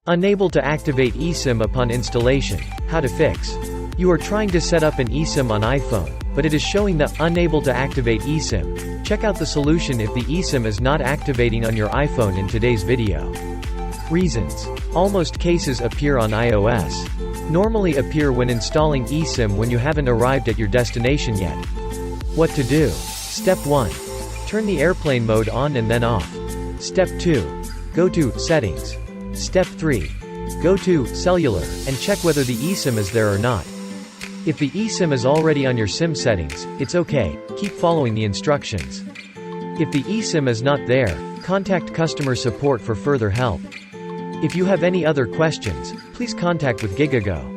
Unable to activate eSIM upon installation. How to fix. You are trying to set up an eSIM on iPhone, but it is showing the unable to activate eSIM. Check out the solution if the eSIM is not activating on your iPhone in today's video. Reasons. Almost cases appear on iOS. Normally appear when installing eSIM when you haven't arrived at your destination yet. What to do? Step 1. Turn the airplane mode on and then off. Step 2. Go to Settings. Step 3. Go to Cellular, and check whether the eSIM is there or not. If the eSIM is already on your SIM settings, it's okay, keep following the instructions. If the eSIM is not there, contact customer support for further help. If you have any other questions, please contact with Gigago.